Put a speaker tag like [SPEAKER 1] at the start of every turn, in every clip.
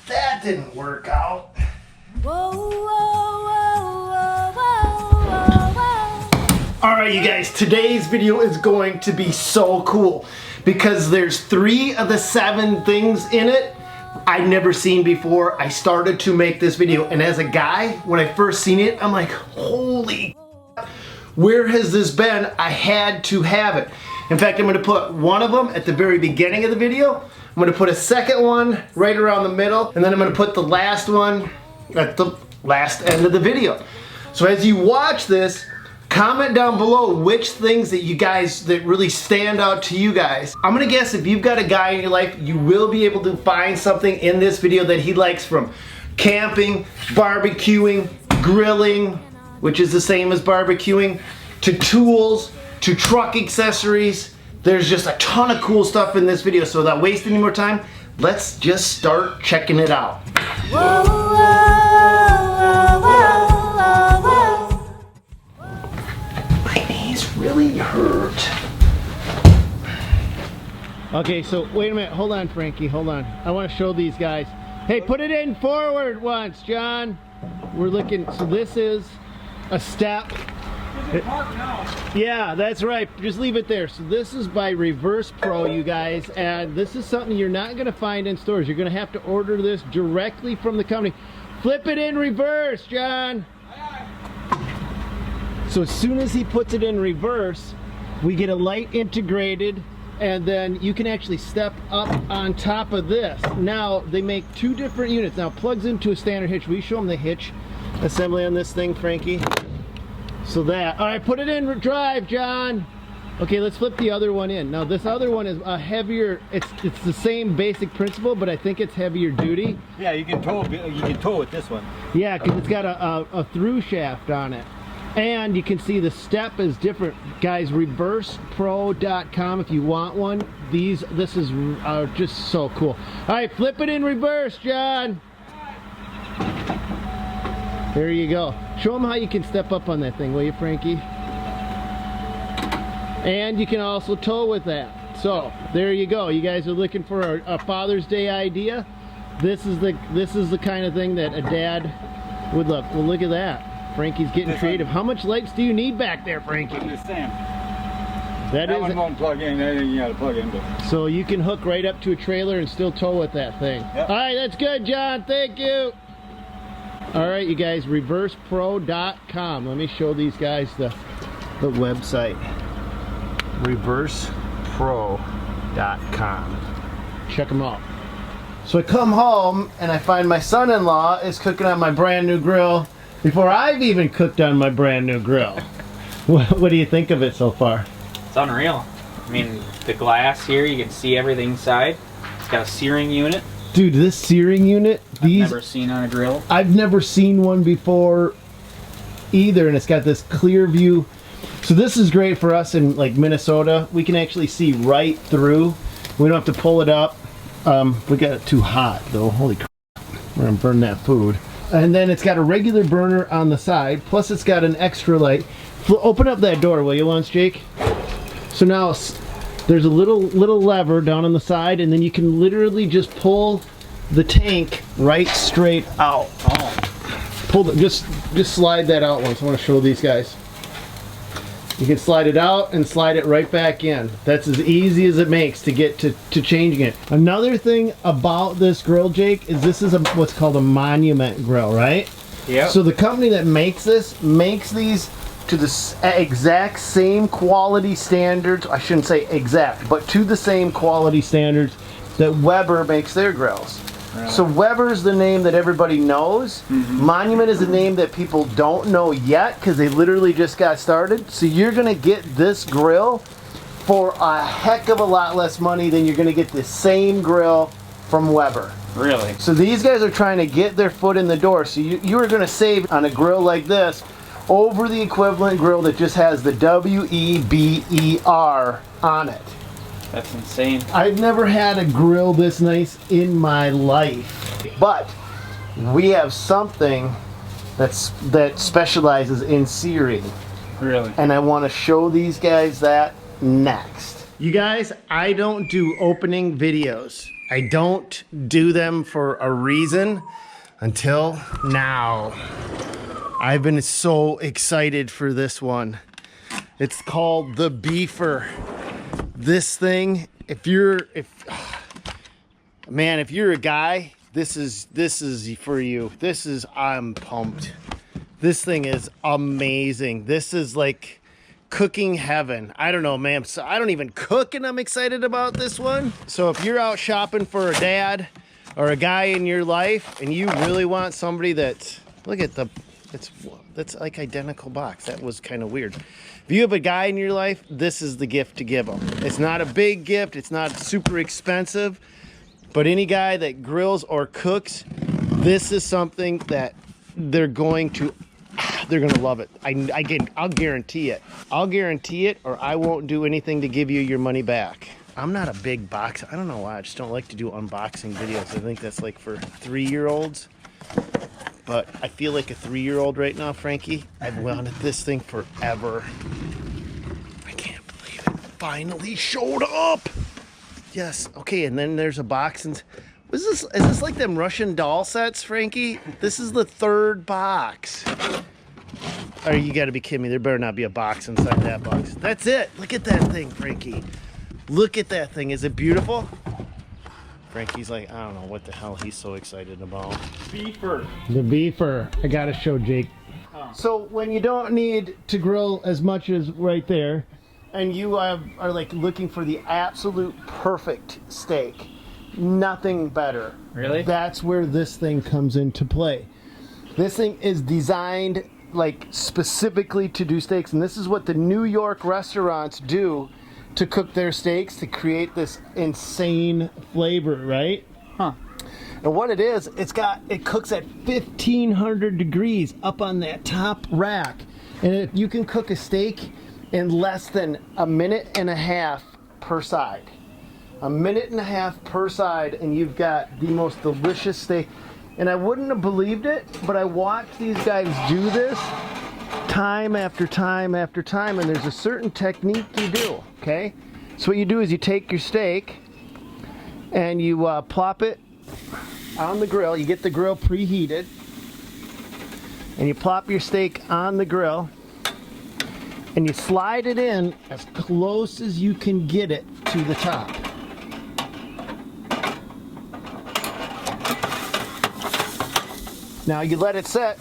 [SPEAKER 1] That didn't work out. Alright, you guys, today's video is going to be so cool because there's 3 of the 7 things in it I've never seen before. I started to make this video, and as a guy, when I first seen it, I'm like, holy, where has this been? I had to have it. In fact, I'm going to put one of them at the very beginning of the video. I'm going to put a second one right around the middle, and then I'm going to put the last one at the last end of the video. So as you watch this, comment down below which things that you guys, that really stand out to you guys. I'm going to guess if you've got a guy in your life, you will be able to find something in this video that he likes, from camping, barbecuing, grilling, which is the same as barbecuing, to tools, to truck accessories. There's just a ton of cool stuff in this video, so without wasting any more time, let's just start checking it out. Whoa, whoa, whoa, whoa. My knees really hurt. Okay, so wait a minute, hold on, Frankie, hold on. I want to show these guys. Hey, put it in forward once, John. We're looking, so this is a step. Yeah, that's right. Just leave it there. So this is by Reverse Pro, you guys, and this is something you're not going to find in stores. You're going to have to order this directly from the company. Flip it in reverse, John. So as soon as he puts it in reverse, we get a light integrated, and then you can actually step up on top of this. Now, they make 2 different units. Now, it plugs into a standard hitch. Will you show them the hitch assembly on this thing, Frankie? So that, all right, put it in drive, John. Okay, let's flip the other one in. Now this other one is a heavier, it's the same basic principle, but I think it's heavier duty.
[SPEAKER 2] Yeah, you can tow with this one.
[SPEAKER 1] Yeah, because it's got a through shaft on it. And you can see the step is different. Guys, reversepro.com if you want one. This is just so cool. All right, flip it in reverse, John. There you go. Show them how you can step up on that thing, will you, Frankie? And you can also tow with that. So there you go. You guys are looking for a Father's Day idea. This is the kind of thing that a dad would love. Well, look at that. Frankie's getting creative. How much lights do you need back there, Frankie?
[SPEAKER 2] I'm just saying.
[SPEAKER 1] That
[SPEAKER 2] one won't plug in. That you got to plug in. But.
[SPEAKER 1] So you can hook right up to a trailer and still tow with that thing. Yep. All right, that's good, John. Thank you. All right, you guys, reversepro.com. Let me show these guys the website. Reversepro.com. Check them out. So I come home and I find my son-in-law is cooking on my brand new grill before I've even cooked on my brand new grill. What do you think of it so far?
[SPEAKER 3] It's unreal. I mean, the glass here, you can see everything inside. It's got a searing unit.
[SPEAKER 1] Dude, this searing unit,
[SPEAKER 3] I've never seen on a grill.
[SPEAKER 1] I've never seen one before either, and it's got this clear view. So this is great for us in like Minnesota. We can actually see right through. We don't have to pull it up. We got it too hot though. Holy crap. We're gonna burn that food. And then it's got a regular burner on the side, plus it's got an extra light. Open up that door, will you, once, Jake? So now there's a little lever down on the side, and then you can literally just pull the tank right straight out. Oh. Pull the, just slide that out once. I want to show these guys. You can slide it out and slide it right back in. That's as easy as it makes to get to changing it. Another thing about this grill, Jake, is this is what's called a monument grill, right? Yeah. So the company that makes this makes these to the exact same quality standards. I shouldn't say exact, but to the same quality standards that Weber makes their grills. Right. So Weber's the name that everybody knows. Monument is a name that people don't know yet because they literally just got started. So you're gonna get this grill for a heck of a lot less money than you're gonna get the same grill from Weber.
[SPEAKER 3] Really?
[SPEAKER 1] So these guys are trying to get their foot in the door. So you are gonna save on a grill like this over the equivalent grill that just has the WEBER on it.
[SPEAKER 3] That's insane.
[SPEAKER 1] I've never had a grill this nice in my life. But we have something that specializes in searing.
[SPEAKER 3] Really?
[SPEAKER 1] And I want to show these guys that next. You guys, I don't do opening videos. I don't do them for a reason until now. I've been so excited for this one. It's called the Beaver. This thing, if you're a guy, this is for you. I'm pumped. This thing is amazing. This is like cooking heaven. I don't know, man. So I don't even cook and I'm excited about this one. So if you're out shopping for a dad or a guy in your life and you really want somebody that's, look at that's like identical box. That was kind of weird. If you have a guy in your life, this is the gift to give them. It's not a big gift. It's not super expensive, but any guy that grills or cooks, this is something that they're going to love it. I'll guarantee it. I'll guarantee it, or I won't do anything to give you your money back. I'm not a big box. I don't know why. I just don't like to do unboxing videos. I think that's like for 3-year-olds. But I feel like a 3-year-old right now, Frankie. I've wanted this thing forever. I can't believe it finally showed up. Yes. Okay, and then there's a box. And is this like them Russian doll sets, Frankie? This is the 3rd box. Oh, you got to be kidding me. There better not be a box inside that box. That's it. Look at that thing, Frankie. Look at that thing. Is it beautiful? Frankie's like, I don't know what the hell he's so excited about.
[SPEAKER 3] Beaver.
[SPEAKER 1] The Beaver. I got to show Jake. Oh. So when you don't need to grill as much as right there, and you are like looking for the absolute perfect steak, nothing better.
[SPEAKER 3] Really?
[SPEAKER 1] That's where this thing comes into play. This thing is designed like specifically to do steaks, and this is what the New York restaurants do to cook their steaks to create this insane flavor, right?
[SPEAKER 3] Huh.
[SPEAKER 1] And what it is, it cooks at 1,500 degrees up on that top rack, and you can cook a steak in less than 1.5 minutes per side. 1.5 minutes per side, and you've got the most delicious steak. And I wouldn't have believed it, but I watched these guys do this time after time after time, and there's a certain technique you do, okay? So what you do is you take your steak and you plop it on the grill. You get the grill preheated, and you plop your steak on the grill, and you slide it in as close as you can get it to the top. Now you let it set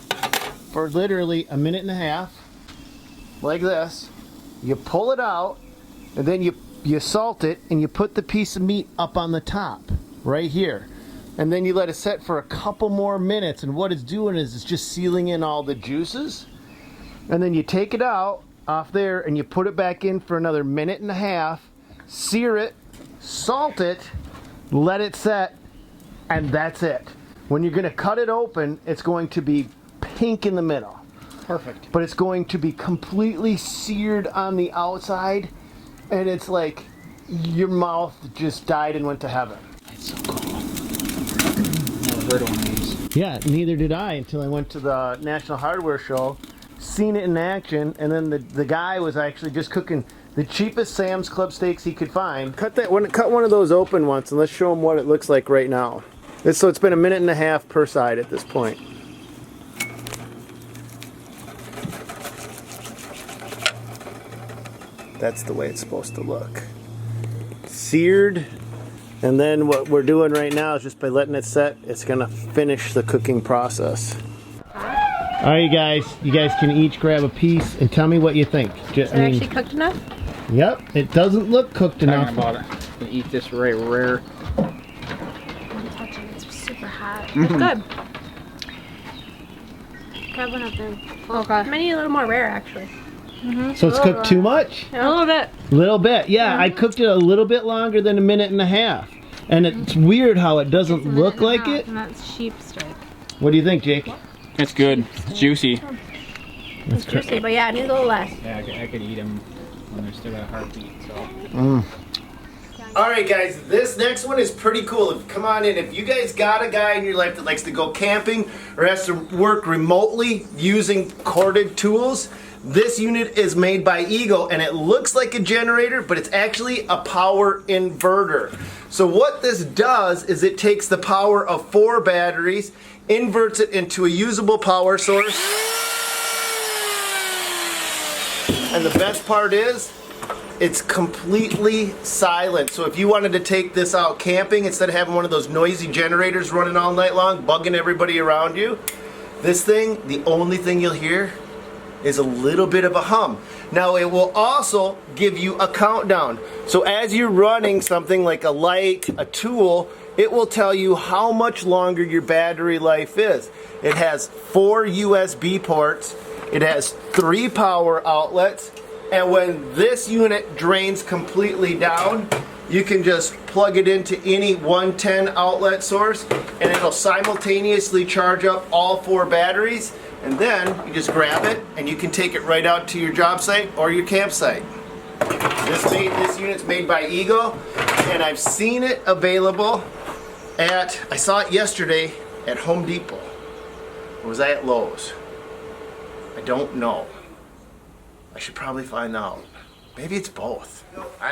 [SPEAKER 1] for literally 1.5 minutes, like this. You pull it out, and then you salt it, and you put the piece of meat up on the top, right here. And then you let it set for a couple more minutes, and what it's doing is it's just sealing in all the juices. And then you take it out off there, and you put it back in for another 1.5 minutes, sear it, salt it, let it set, and that's it. When you're going to cut it open, it's going to be pink in the middle.
[SPEAKER 3] Perfect.
[SPEAKER 1] But it's going to be completely seared on the outside, and it's like your mouth just died and went to heaven.
[SPEAKER 3] It's so cool. Never heard of one of these.
[SPEAKER 1] Yeah, neither did I until I went to the National Hardware Show, seen it in action, and then the guy was actually just cooking the cheapest Sam's Club steaks he could find. Cut one of those open once, and let's show them what it looks like right now. So it's been 1.5 minutes per side at this point. That's the way it's supposed to look. Seared, and then what we're doing right now is just by letting it set, it's gonna finish the cooking process. All right, you guys can each grab a piece and tell me what you think.
[SPEAKER 4] Is it actually cooked enough?
[SPEAKER 1] Yep, it doesn't look cooked enough.
[SPEAKER 3] About it. You can eat this right rare.
[SPEAKER 4] It's super hot. It's good. Grab one of them. Okay. Maybe a little more rare, actually.
[SPEAKER 1] So it's cooked too much?
[SPEAKER 4] Yeah, a little bit.
[SPEAKER 1] Little bit, yeah. I cooked it a little bit longer than 1.5 minutes. And it's weird how it doesn't look like it.
[SPEAKER 4] And that's sheep steak.
[SPEAKER 1] What do you think, Jake?
[SPEAKER 3] It's good. It's juicy.
[SPEAKER 4] It's juicy, but yeah, it needs a little less.
[SPEAKER 3] Yeah, I could eat them when they're still got a heartbeat. So.
[SPEAKER 1] Alright guys, this next one is pretty cool. Come on in. If you guys got a guy in your life that likes to go camping or has to work remotely using corded tools, this unit is made by Ego and it looks like a generator, but it's actually a power inverter. So what this does is it takes the power of 4 batteries, inverts it into a usable power source, and the best part is, it's completely silent. So if you wanted to take this out camping, instead of having one of those noisy generators running all night long, bugging everybody around you, this thing, the only thing you'll hear is a little bit of a hum. Now it will also give you a countdown. So as you're running something like a light, a tool, it will tell you how much longer your battery life is. It has 4 USB ports, it has 3 power outlets, and when this unit drains completely down, you can just plug it into any 110 outlet source and it'll simultaneously charge up all 4 batteries, and then you just grab it and you can take it right out to your job site or your campsite. This unit's made by Ego, and I've seen it available I saw it yesterday at Home Depot. Or was I at Lowe's? I don't know. I should probably find out. Maybe it's both.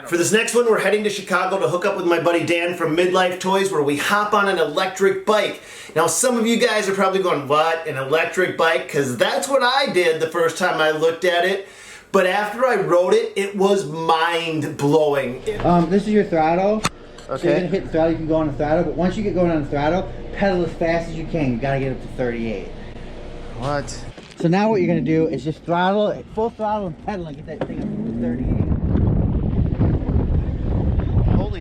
[SPEAKER 1] For this next one, we're heading to Chicago to hook up with my buddy Dan from Midlife Toys, where we hop on an electric bike. Now, some of you guys are probably going, what, an electric bike? Because that's what I did the first time I looked at it. But after I rode it, it was mind-blowing.
[SPEAKER 5] This is your throttle.
[SPEAKER 1] Okay.
[SPEAKER 5] So you're gonna hit the throttle, you can go on the throttle, but once you get going on the throttle, pedal as fast as you can. You gotta get up to 38.
[SPEAKER 1] What?
[SPEAKER 5] So now what you're gonna do is just throttle, full throttle and pedal and get that thing up to 38.
[SPEAKER 1] Holy. Holy.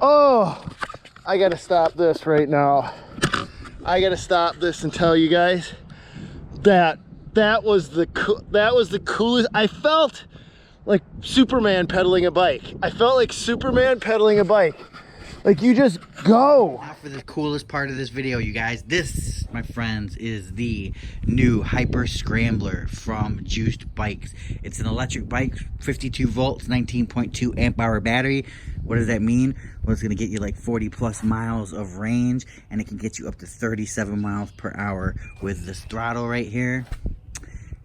[SPEAKER 1] Oh, I gotta stop this right now. I gotta stop this and tell you guys that was the coolest. I felt like Superman pedaling a bike. I felt like Superman pedaling a bike. Like, you just go.
[SPEAKER 5] Now for the coolest part of this video, you guys. This, my friends, is the new Hyper Scrambler from Juiced Bikes. It's an electric bike, 52 volts, 19.2 amp hour battery. What does that mean? Well, it's gonna get you like 40 plus miles of range, and it can get you up to 37 miles per hour with this throttle right here.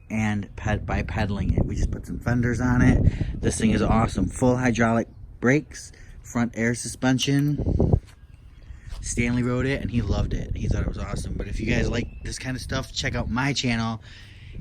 [SPEAKER 5] And by pedaling it, we just put some fenders on it. This thing is awesome. Full hydraulic brakes, front air suspension. Stanley rode it and he loved it. He thought it was awesome. But if you guys like this kind of stuff, check out my channel.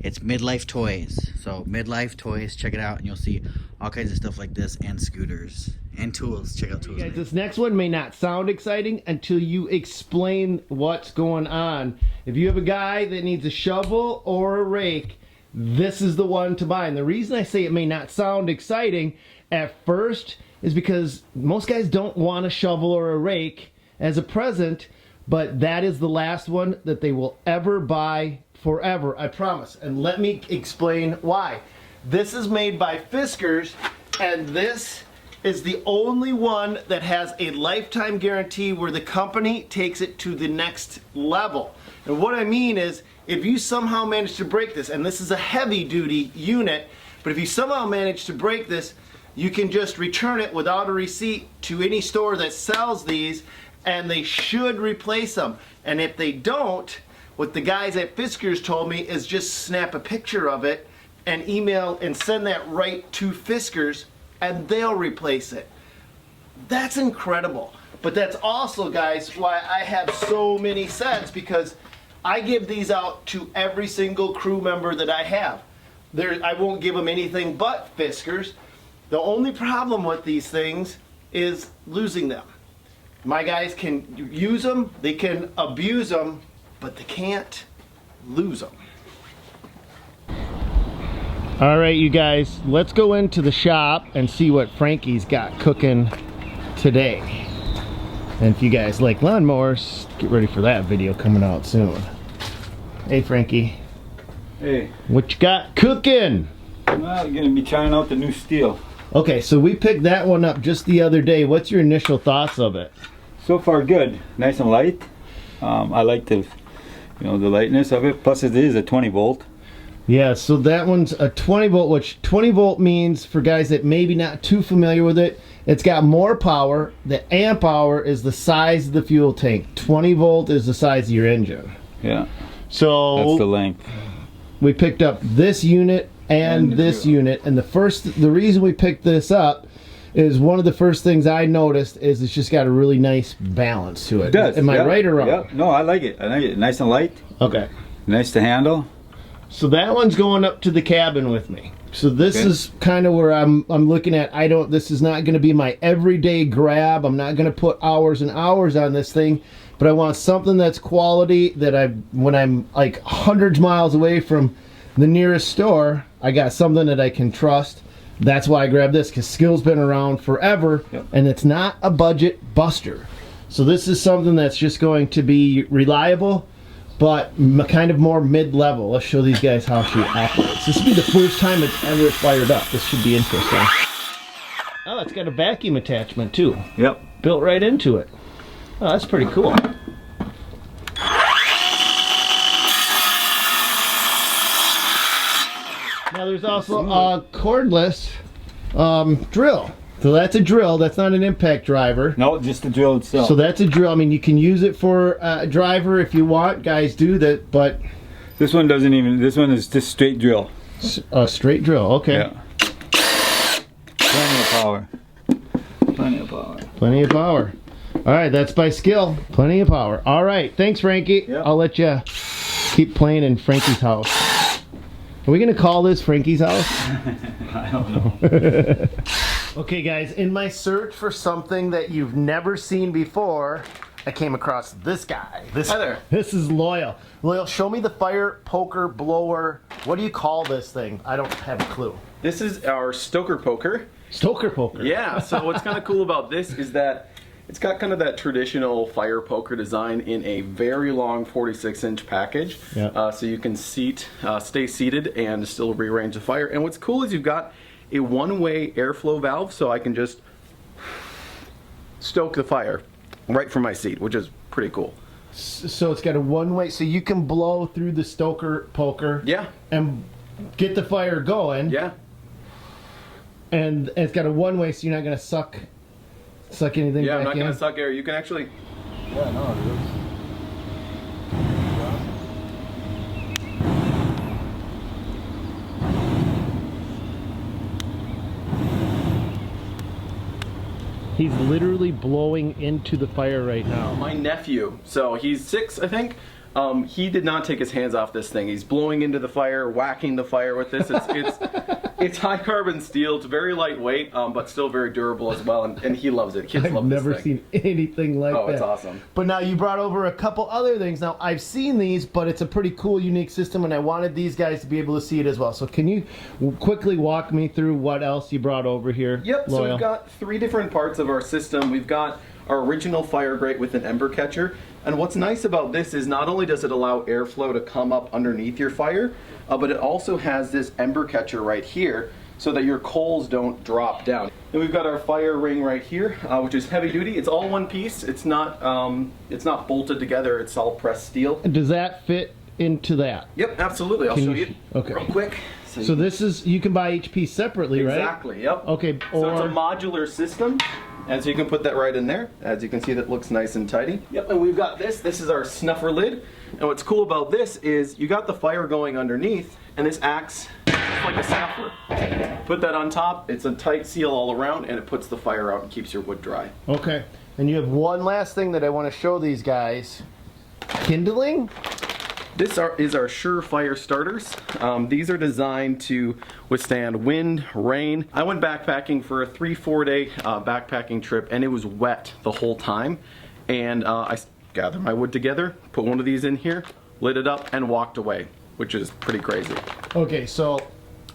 [SPEAKER 5] It's Midlife Toys. So Midlife Toys, check it out and you'll see all kinds of stuff like this, and scooters and tools. Check out tools.
[SPEAKER 1] Guys, this next one may not sound exciting until you explain what's going on. If you have a guy that needs a shovel or a rake, this is the one to buy. And the reason I say it may not sound exciting at first is because most guys don't want a shovel or a rake as a present, but that is the last one that they will ever buy forever, I promise. And let me explain why. This is made by Fiskars, and this is the only one that has a lifetime guarantee where the company takes it to the next level. And what I mean is, if you somehow manage to break this, and this is a heavy duty unit, but if you somehow manage to break this, you can just return it without a receipt to any store that sells these, and they should replace them. And if they don't, what the guys at Fiskars told me is just snap a picture of it and email and send that right to Fiskars, and they'll replace it. That's incredible. But that's also, guys, why I have so many sets, because I give these out to every single crew member that I have. I won't give them anything but Fiskars. The only problem with these things is losing them. My guys can use them, they can abuse them, but they can't lose them. All right, you guys, let's go into the shop and see what Frankie's got cooking today. And if you guys like lawnmowers, get ready for that video coming out soon. Hey, Frankie.
[SPEAKER 2] Hey.
[SPEAKER 1] What you got cooking?
[SPEAKER 2] Well, you're gonna be trying out the new steel.
[SPEAKER 1] Okay, so we picked that one up just the other day. What's your initial thoughts of it?
[SPEAKER 2] So far good, nice and light. I like the, the lightness of it. Plus it is a 20 volt.
[SPEAKER 1] Yeah, so that one's a 20 volt, which 20 volt means, for guys that maybe not too familiar with it, it's got more power. The amp hour is the size of the fuel tank. 20 volt is the size of your engine.
[SPEAKER 2] Yeah.
[SPEAKER 1] So
[SPEAKER 2] That's the length.
[SPEAKER 1] we picked up this unit and this unit, and the reason we picked this up is one of the first things I noticed is it's just got a really nice balance to it.
[SPEAKER 2] It does.
[SPEAKER 1] Am I right or wrong?
[SPEAKER 2] Yeah. No, I like it. I like it. Nice and light.
[SPEAKER 1] Okay.
[SPEAKER 2] Nice to handle.
[SPEAKER 1] So that one's going up to the cabin with me. So this is kind of where I'm looking at. This is not going to be my everyday grab. I'm not going to put hours and hours on this thing, but I want something that's quality that when I'm like hundreds miles away from the nearest store, I got something that I can trust. That's why I grabbed this, because Skill's been around forever, and it's not a budget buster. So this is something that's just going to be reliable, but kind of more mid-level. Let's show these guys how she operates. This will be the first time it's ever fired up. This should be interesting. Oh, it's got a vacuum attachment too.
[SPEAKER 2] Yep.
[SPEAKER 1] Built right into it. Oh, that's pretty cool. Now there's also a cordless drill. So that's a drill. That's not an impact driver.
[SPEAKER 2] No, just the drill itself.
[SPEAKER 1] So that's a drill. I mean, you can use it for a driver if you want. Guys do that, but
[SPEAKER 2] this one doesn't even. This one is just straight drill.
[SPEAKER 1] A straight drill. Okay.
[SPEAKER 2] Yeah. Plenty of power. Plenty of power.
[SPEAKER 1] Plenty of power. All right, that's by Skill. Plenty of power. All right, thanks, Frankie.
[SPEAKER 2] Yep.
[SPEAKER 1] I'll let you keep playing in Frankie's house. Are we gonna call this Frankie's house?
[SPEAKER 2] I don't know.
[SPEAKER 1] Okay, guys, in my search for something that you've never seen before, I came across this guy. Hi there. This is Loyal. Loyal, show me the fire poker blower. What do you call this thing? I don't have a clue.
[SPEAKER 6] This is our stoker poker.
[SPEAKER 1] Stoker poker.
[SPEAKER 6] Yeah, so what's kind of cool about this is that it's got kind of that traditional fire poker design in a very long 46-inch package.
[SPEAKER 1] Yeah.
[SPEAKER 6] So you can stay seated and still rearrange the fire. And what's cool is you've got a one-way airflow valve, so I can just stoke the fire right from my seat, which is pretty cool.
[SPEAKER 1] So it's got a one-way, so you can blow through the stoker poker.
[SPEAKER 6] Yeah.
[SPEAKER 1] And get the fire going.
[SPEAKER 6] Yeah.
[SPEAKER 1] And it's got a one-way, so you're not going to suck anything
[SPEAKER 6] Yeah,
[SPEAKER 1] back
[SPEAKER 6] I'm not
[SPEAKER 1] in.
[SPEAKER 6] going to suck air. You can actually...
[SPEAKER 2] Yeah, no, it is.
[SPEAKER 1] He's literally blowing into the fire right now.
[SPEAKER 6] My nephew, so he's 6, I think. He did not take his hands off this thing. He's blowing into the fire, whacking the fire with this. It's high carbon steel. It's very lightweight, but still very durable as well. And he loves it. Kids
[SPEAKER 1] I've
[SPEAKER 6] love this
[SPEAKER 1] never
[SPEAKER 6] thing.
[SPEAKER 1] seen anything like that.
[SPEAKER 6] Oh, it's awesome.
[SPEAKER 1] But now you brought over a couple other things. Now I've seen these, but it's a pretty cool, unique system, and I wanted these guys to be able to see it as well. So can you quickly walk me through what else you brought over here?
[SPEAKER 6] Yep.
[SPEAKER 1] Loyal?
[SPEAKER 6] So we've got 3 different parts of our system. We've got our original fire grate with an ember catcher. And what's nice about this is not only does it allow airflow to come up underneath your fire, but it also has this ember catcher right here so that your coals don't drop down. And we've got our fire ring right here, which is heavy duty. It's all one piece. It's not bolted together. It's all pressed steel.
[SPEAKER 1] Does that fit into that?
[SPEAKER 6] Yep, absolutely. I'll
[SPEAKER 1] Can
[SPEAKER 6] show
[SPEAKER 1] you-
[SPEAKER 6] you
[SPEAKER 1] okay.
[SPEAKER 6] real quick.
[SPEAKER 1] So this is, you can buy each piece separately, right?
[SPEAKER 6] Exactly, yep.
[SPEAKER 1] Okay,
[SPEAKER 6] So it's a
[SPEAKER 1] or
[SPEAKER 6] modular system, and so you can put that right in there. As you can see, that looks nice and tidy. Yep, and we've got this. This is our snuffer lid. And what's cool about this is you got the fire going underneath, and this acts just like a snuffer. Put that on top. It's a tight seal all around, and it puts the fire out and keeps your wood dry.
[SPEAKER 1] okay. And you have one last thing that I want to show these guys. Kindling?
[SPEAKER 6] This is our Surefire starters. These are designed to withstand wind, rain. I went backpacking for a 3-4 day backpacking trip, and it was wet the whole time. And I gathered my wood together, put one of these in here, lit it up, and walked away, which is pretty crazy.
[SPEAKER 1] Okay, so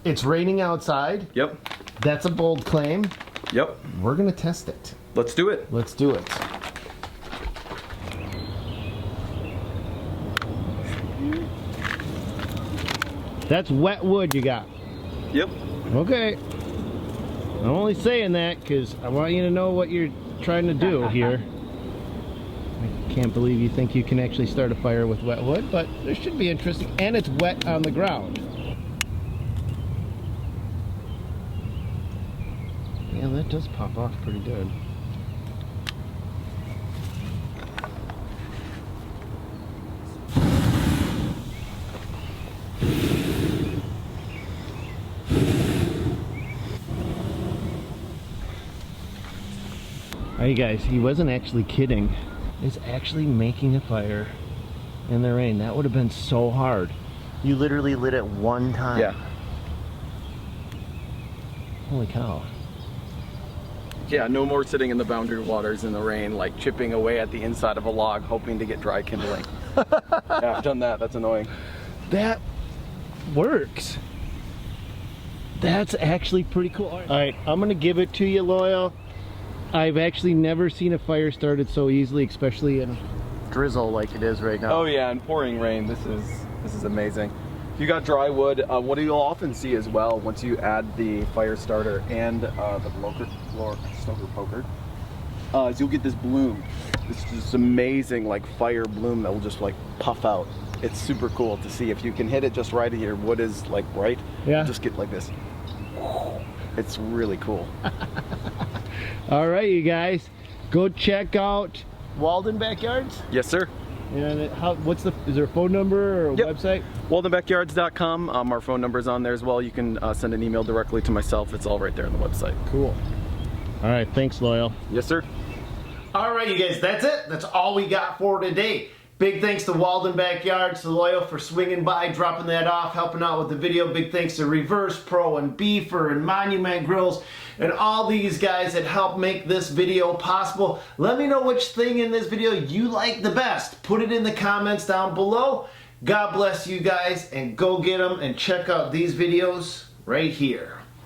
[SPEAKER 1] it's raining outside.
[SPEAKER 6] Yep,
[SPEAKER 1] That's a bold claim.
[SPEAKER 6] yep.
[SPEAKER 1] We're going to test it.
[SPEAKER 6] Let's do it.
[SPEAKER 1] Let's do it. That's wet wood you got.
[SPEAKER 6] Yep.
[SPEAKER 1] Okay. I'm only saying that because I want you to know what you're trying to do here. I can't believe you think you can actually start a fire with wet wood, but this should be interesting. And it's wet on the ground. Yeah, that does pop off pretty good. Hey guys, he wasn't actually kidding. He's actually making a fire in the rain. That would have been so hard. You literally lit it one time.
[SPEAKER 6] Yeah.
[SPEAKER 1] Holy cow.
[SPEAKER 6] Yeah, no more sitting in the boundary waters in the rain, like chipping away at the inside of a log, hoping to get dry kindling. Yeah, I've done that. That's annoying.
[SPEAKER 1] That works. That's actually pretty cool. All right, I'm gonna give it to you, Loyal. I've actually never seen a fire started so easily, especially in drizzle like it is right now.
[SPEAKER 6] Oh yeah, and pouring rain. This is amazing. If you got dry wood, what you'll often see as well once you add the fire starter and the stoker poker, is you'll get this bloom. This amazing like fire bloom that will just like puff out. It's super cool to see. If you can hit it just right, your wood is like bright.
[SPEAKER 1] Yeah.
[SPEAKER 6] Just get like this. It's really cool.
[SPEAKER 1] All right, you guys, go check out Walden Backyards.
[SPEAKER 6] Yes, sir.
[SPEAKER 1] And is there a phone number or a website?
[SPEAKER 6] WaldenBackyards.com. Our phone number's on there as well. You can send an email directly to myself. It's all right there on the website.
[SPEAKER 1] Cool. All right, thanks, Loyal.
[SPEAKER 6] Yes, sir.
[SPEAKER 1] All right, you guys, that's it. That's all we got for today. Big thanks to Walden Backyards, to Loyal for swinging by, dropping that off, helping out with the video. Big thanks to Reverse Pro and Beaver and Monument Grills and all these guys that helped make this video possible. Let me know which thing in this video you like the best. Put it in the comments down below. God bless you guys, and go get them and check out these videos right here.